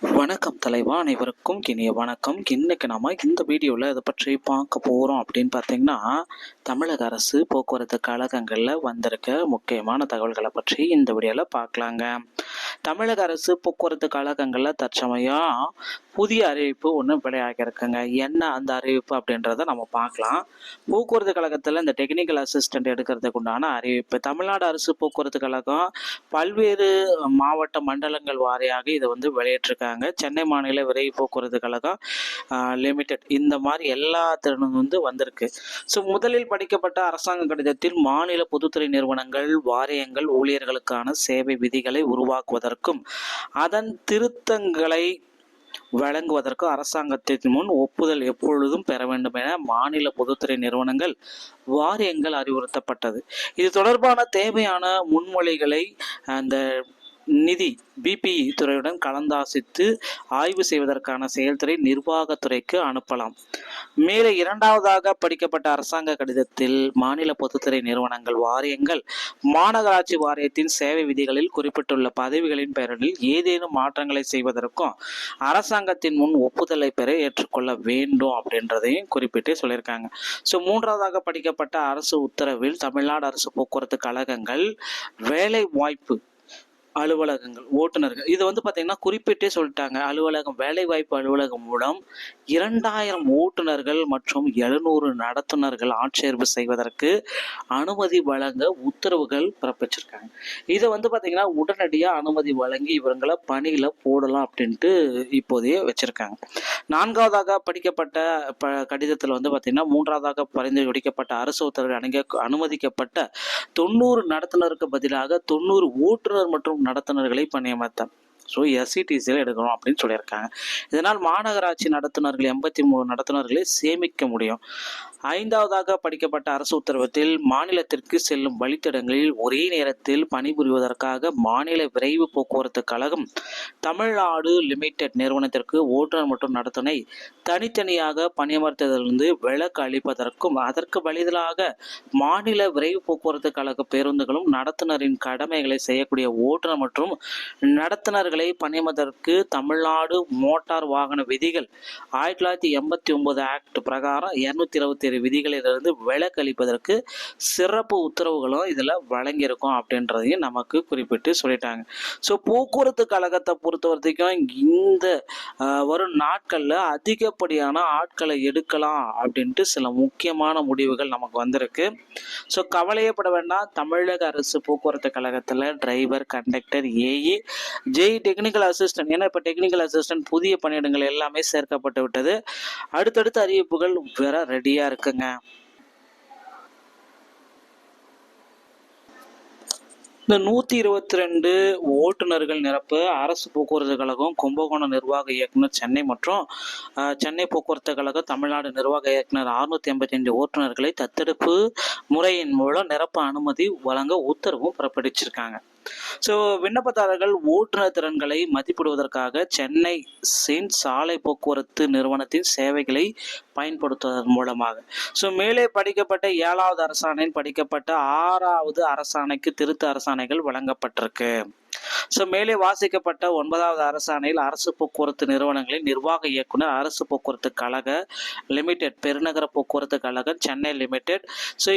வணக்கம் தலைவா, அனைவருக்கும் இனிய வணக்கம். இன்னைக்கு நாம இந்த வீடியோவில் இதை பற்றி பார்க்க போகிறோம் அப்படின்னு பார்த்தீங்கன்னா, தமிழக அரசு போக்குவரத்து கழகங்களில் வந்திருக்க முக்கியமான தகவல்களை பற்றி இந்த வீடியோவில் பார்க்கலாங்க. தமிழக அரசு போக்குவரத்து கழகங்களில் தற்சமயம் புதிய அறிவிப்பு ஒன்று வெளியாகியிருக்குங்க. என்ன அந்த அறிவிப்பு அப்படின்றத நம்ம பார்க்கலாம். போக்குவரத்து கழகத்தில் இந்த டெக்னிக்கல் அசிஸ்டன்ட் எடுக்கிறதுக்கு உண்டான அறிவிப்பு தமிழ்நாடு அரசு போக்குவரத்து கழகம் பல்வேறு மாவட்ட மண்டலங்கள் வாரியாக இதை வெளியிட்டிருக்காங்க. சென்னை மாநில விரைவு போக்குவரத்து கழகம் லிமிடெட் இந்த மாதிரி எல்லா திறனும் வந்திருக்கு. ஸோ முதலில் படிக்கப்பட்ட அரசாங்க கடிதத்தில் மாநில பொதுத்துறை நிறுவனங்கள் வாரியங்கள் ஊழியர்களுக்கான சேவை விதிகளை உருவாக்குவதற்கும் அதன் திருத்தங்களை வழங்குவதற்கு அரசாங்கத்தின் முன் ஒப்புதல் எப்பொழுதும் பெற வேண்டும் என மாநில பொதுத்துறை நிறுவனங்கள் வாரியங்கள் அறிவுறுத்தப்பட்டது. இது தொடர்பான தேவையான முன்மொழிகளை அந்த நிதி பிபிஇ துறையுடன் கலந்தாசித்து ஆய்வு செய்வதற்கான செயல்துறை நிர்வாகத்துறைக்கு அனுப்பலாம். மேலே இரண்டாவதாக படிக்கப்பட்ட அரசாங்க கடிதத்தில் மாநில பொதுத்துறை நிறுவனங்கள் வாரியங்கள் மாநகராட்சி வாரியத்தின் சேவை விதிகளில் குறிப்பிட்டுள்ள பதவிகளின் பெயரில் ஏதேனும் மாற்றங்களை செய்வதற்கும் அரசாங்கத்தின் முன் ஒப்புதலை பெற ஏற்றுக்கொள்ள வேண்டும் அப்படின்றதையும் குறிப்பிட்டு சொல்லியிருக்காங்க. ஸோ மூன்றாவதாக படிக்கப்பட்ட அரசு உத்தரவில் தமிழ்நாடு அரசு போக்குவரத்து கழகங்கள் வேலை வாய்ப்பு அலுவலகங்கள் ஓட்டுநர்கள் இது பார்த்தீங்கன்னா குறிப்பிட்டே சொல்லிட்டாங்க. அலுவலகம் வேலைவாய்ப்பு அலுவலகம் மூலம் 2000 ஓட்டுநர்கள் மற்றும் 700 நடத்துனர்கள் ஆட்சேர்ப்பு செய்வதற்கு அனுமதி வழங்க உத்தரவுகள் பிறப்பிச்சிருக்காங்க. இதை பார்த்தீங்கன்னா உடனடியாக அனுமதி வழங்கி இவங்களை பணியில் போடலாம் அப்படின்ட்டு இப்போதைய வச்சிருக்காங்க. நான்காவதாக படிக்கப்பட்ட கடிதத்தில் பார்த்தீங்கன்னா மூன்றாவதாக பரிந்துரைக்கப்பட்ட அரசு உத்தரவில் அனுமதிக்கப்பட்ட 90 நடத்துனருக்கு பதிலாக 90 ஓட்டுநர் மற்றும் நடத்துனர்களை பணியமர்த்த எஸ்சிடிசியில் எடுக்கணும் அப்படின்னு சொல்லியிருக்காங்க. இதனால் மாநகராட்சி நடத்துனர்கள் 83 நடத்துனர்களை சேமிக்க முடியும். ஐந்தாவதாக படிக்கப்பட்ட அரசு உத்தரவத்தில் மாநிலத்திற்கு செல்லும் வழித்தடங்களில் ஒரே நேரத்தில் பணிபுரிவதற்காக மாநில விரைவு போக்குவரத்து கழகம் தமிழ்நாடு லிமிடெட் நிறுவனத்திற்கு ஓட்டுநர் மற்றும் நடத்துனை தனித்தனியாக பணியமர்த்ததிலிருந்து விலக்கு அளிப்பதற்கும் அதற்கு பதிலாக மாநில விரைவு போக்குவரத்து கழக பேருந்துகளும் நடத்துனரின் கடமைகளை செய்யக்கூடிய ஓட்டுநர் மற்றும் நடத்துனர்களை பணியமர்த்ததற்கு தமிழ்நாடு மோட்டார் வாகன விதிகள் 1989 ஆக்ட் பிரகாரம் 227 விதிகளிலிருந்து விலக்கு அளிப்பதற்கு சிறப்பு உத்தரவுகளும் இதில் வழங்கியிருக்கும் அப்படின்றதையும் நமக்கு குறிப்பிட்டு சொல்லிட்டாங்க. ஸோ போக்குவரத்து கழகத்தை பொறுத்த வரைக்கும் இந்த வரும் நாட்களில் அதிகப்படியான ஆட்களை எடுக்கலாம் அப்படின்ட்டு சில முக்கியமான முடிவுகள் நமக்கு வந்திருக்கு. ஸோ கவலையப்பட வேண்டாம். தமிழக அரசு போக்குவரத்து கழகத்தில் driver, conductor, AE, JE technical assistant ஏன்னா இப்போ டெக்னிக்கல் அசிஸ்டன்ட் புதிய பணியிடங்கள் எல்லாமே சேர்க்கப்பட்டு விட்டது. அடுத்தடுத்த அறிவிப்புகள் வேற ரெடியா இருக்குங்க. இந்த 122 ஓட்டுநர்கள் நிரப்பு அரசு போக்குவரத்து கழகம் கும்பகோணம் நிர்வாக இயக்குனர் சென்னை மற்றும் சென்னை போக்குவரத்து கழகம் தமிழ்நாடு நிர்வாக இயக்குனர் 685 ஓட்டுநர்களை தத்தெடுப்பு முறையின் மூலம் நிரப்ப அனுமதி வழங்க உத்தரவும் பிறப்பிச்சிருக்காங்க. ஸோ விண்ணப்பதாரர்கள் ஓட்டுநர் திறன்களை மதிப்பிடுவதற்காக சென்னை சாலை போக்குவரத்து நிறுவனத்தின் சேவைகளை பயன்படுத்துவதன் மூலமாக மேலே படிக்கப்பட்ட 7வது அரசாணையில் படிக்கப்பட்ட 6வது அரசாணைக்கு திருத்த அரசாணைகள் வழங்கப்பட்டிருக்கு. மேலே வாசிக்கப்பட்ட 9வது அரசாணையில் அரசு போக்குவரத்து நிறுவனங்களின் நிர்வாக இயக்குனர் அரசு போக்குவரத்து கழக லிமிடெட் பெருநகர போக்குவரத்து கழகம் சென்னை லிமிடெட்.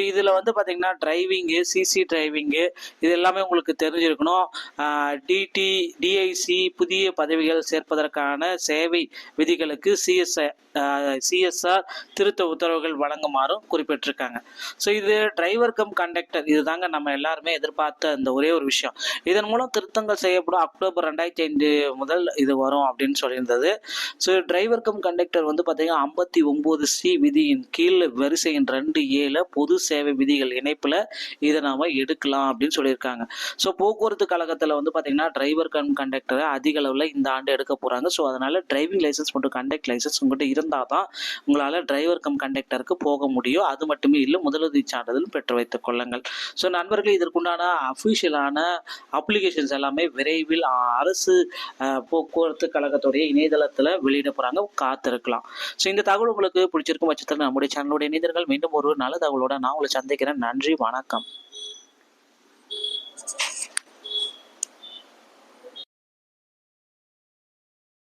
இதில் பார்த்தீங்கன்னா டிரைவிங்கு, சிசி டிரைவிங்கு இது எல்லாமே உங்களுக்கு தெரிஞ்சிருக்கணும். டிஐசி புதிய பதவிகள் சேர்ப்பதற்கான சேவை விதிகளுக்கு சிஎஸ்ஆர் திருத்த உத்தரவுகள் வழங்குமாறும் குறிப்பிட்டிருக்காங்க. இது டிரைவர் கம் கண்டக்டர் இதுதாங்க நம்ம எல்லாருமே எதிர்பார்த்த அந்த ஒரே ஒரு விஷயம். இதன் மூலம் திருத்தங்கள் செய்யப்படும் அக்டோபர் 2005 முதல் இது வரும் அப்படின்னு சொல்லியிருந்தது. டிரைவர் கம் கண்டக்டர் பார்த்தீங்கன்னா 59C விதியின் கீழ் வரிசையின் 2A பொது சேவை விதிகள் இணைப்புல இதை நாம எடுக்கலாம் அப்படின்னு சொல்லியிருக்காங்க. போக்குவரத்து கழகத்தில் பார்த்தீங்கன்னா டிரைவர் கம் கண்டக்டரை அதிக அளவில் இந்த ஆண்டு எடுக்க போறாங்க. அதனால டிரைவிங் லைசன்ஸ் மற்றும் கண்டக்ட் லைசன்ஸ் உங்கள்கிட்ட இருந்தால் தான் உங்களால் டிரைவர் கம் கண்டக்டருக்கு போக முடியும். அது மட்டுமே இல்லை, முதலுதவி சான்றிதழ் பெற்று வைத்துக் கொள்ளுங்கள். நண்பர்கள் இதற்குண்டான அஃபிஷியலான அப்ளிகேஷன்ஸ் எல்லாமே விரைவில் அரசு போக்குவரத்து கழகத்துடைய இணையதளத்தில் வெளியிட போறாங்க, காத்திருக்கலாம். இந்த தகவல் உங்களுக்கு பிடிச்சிருக்கும் பட்சத்தில் நம்முடைய சேனலோட இணைந்தர்கள் மீண்டும் ஒரு நல்ல தகவலோட நான் உங்களை சந்திக்கிறேன். நன்றி, வணக்கம்.